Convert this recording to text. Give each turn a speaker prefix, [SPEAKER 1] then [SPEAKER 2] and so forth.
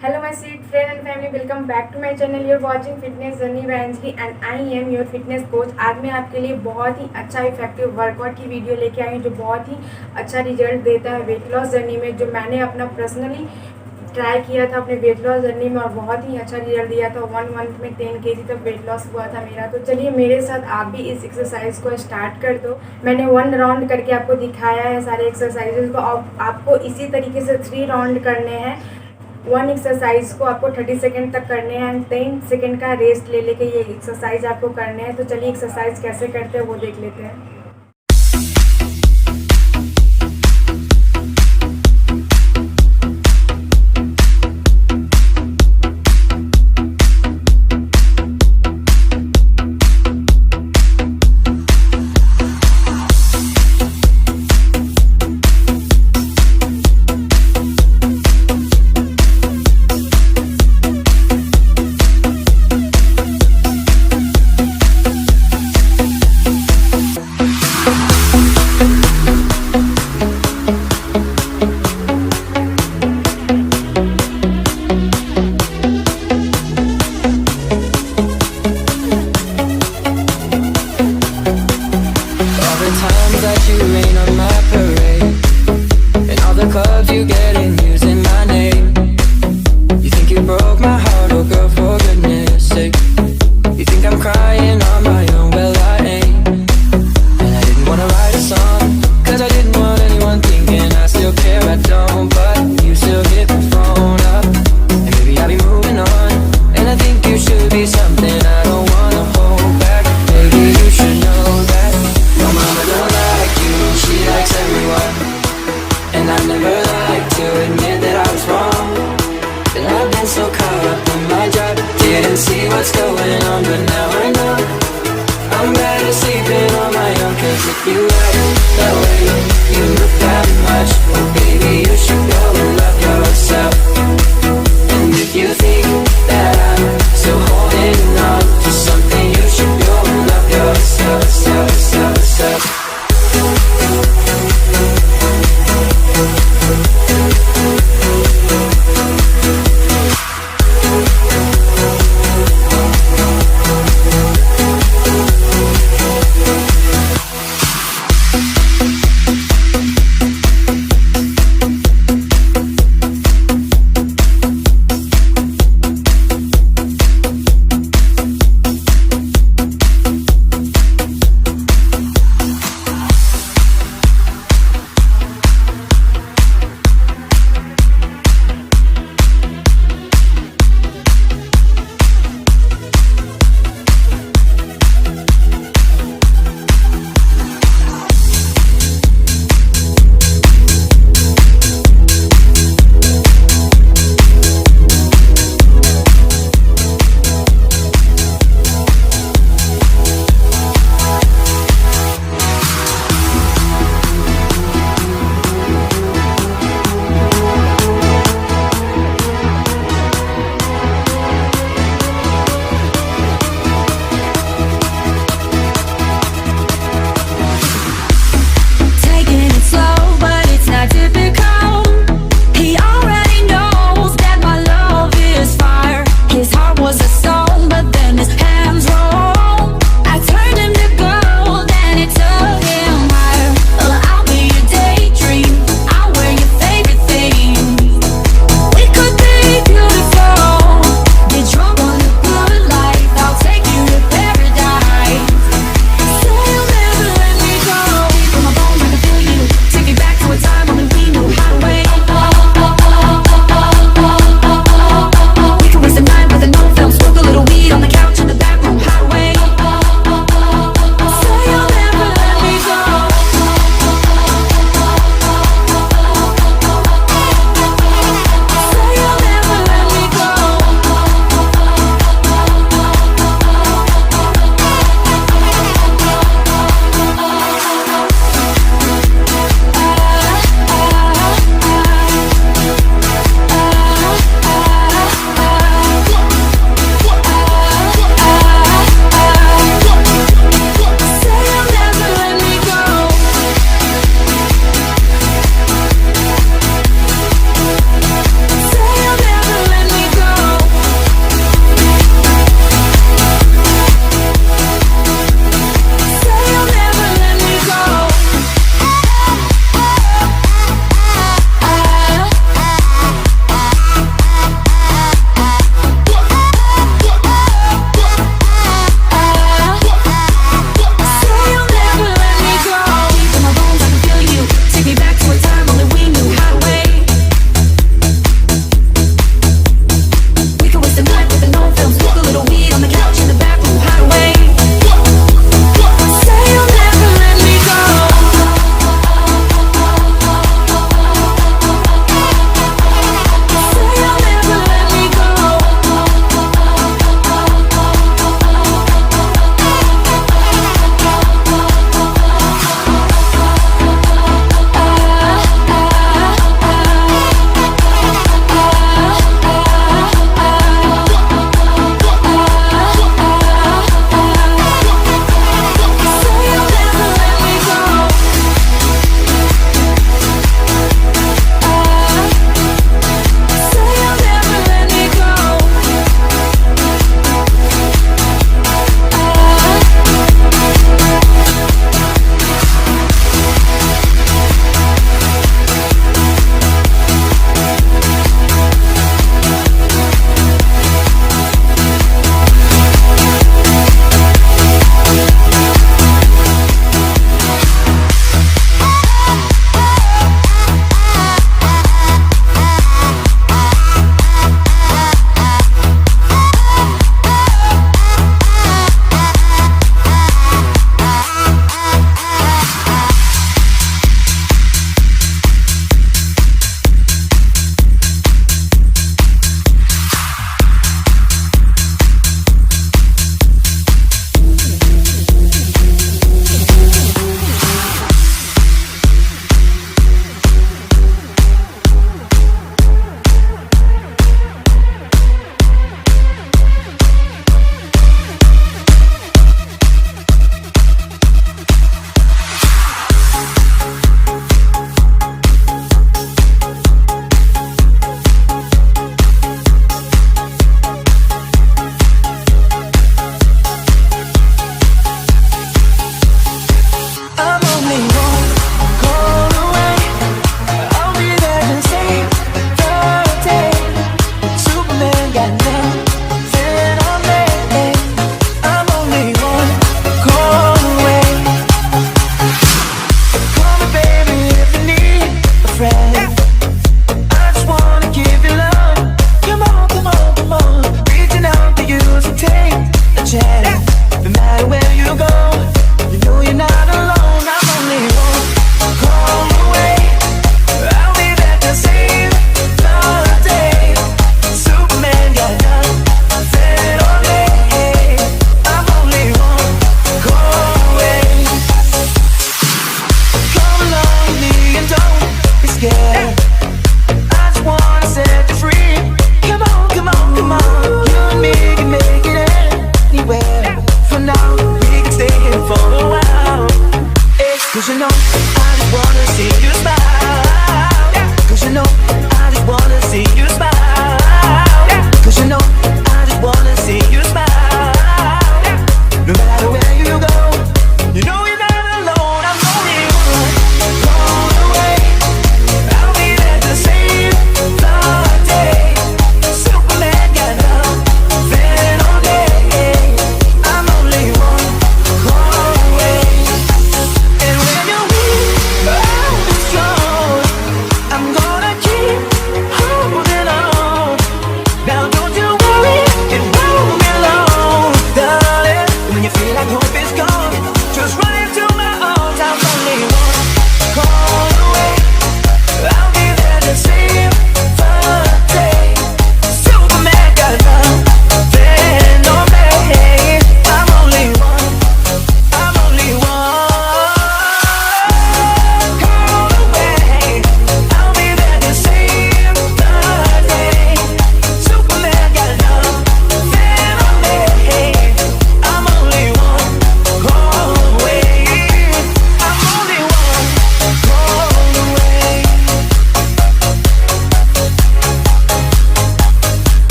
[SPEAKER 1] Hello my sweet friend and family, welcome back to my channel. You're watching Fitness Journey by Anjali and I am your fitness coach. आज मैं आपके लिए बहुत ही अच्छा effective workout की video लेके आई हूँ जो बहुत ही अच्छा रिजल्ट देता है वेट लॉस जर्नी में, जो मैंने अपना पर्सनली ट्राई किया था अपने वेट लॉस जर्नी में और बहुत ही अच्छा रिजल्ट दिया था। 1 मंथ में 10 केजी तक वेट लॉस हुआ था मेरा। तो चलिए मेरे साथ आप भी इस एक्सरसाइज को स्टार्ट कर दो। मैंने 1 राउंड करके आपको दिखाया है सारे एक्सरसाइजेज को। आपको इसी तरीके से 3 राउंड करने हैं। 1 एक्सरसाइज को आपको 30 सेकेंड तक करने हैं एंड 10 सेकेंड का रेस्ट ले लेके ये एक्सरसाइज आपको करने हैं। तो चलिए एक्सरसाइज कैसे करते हैं वो देख लेते हैं।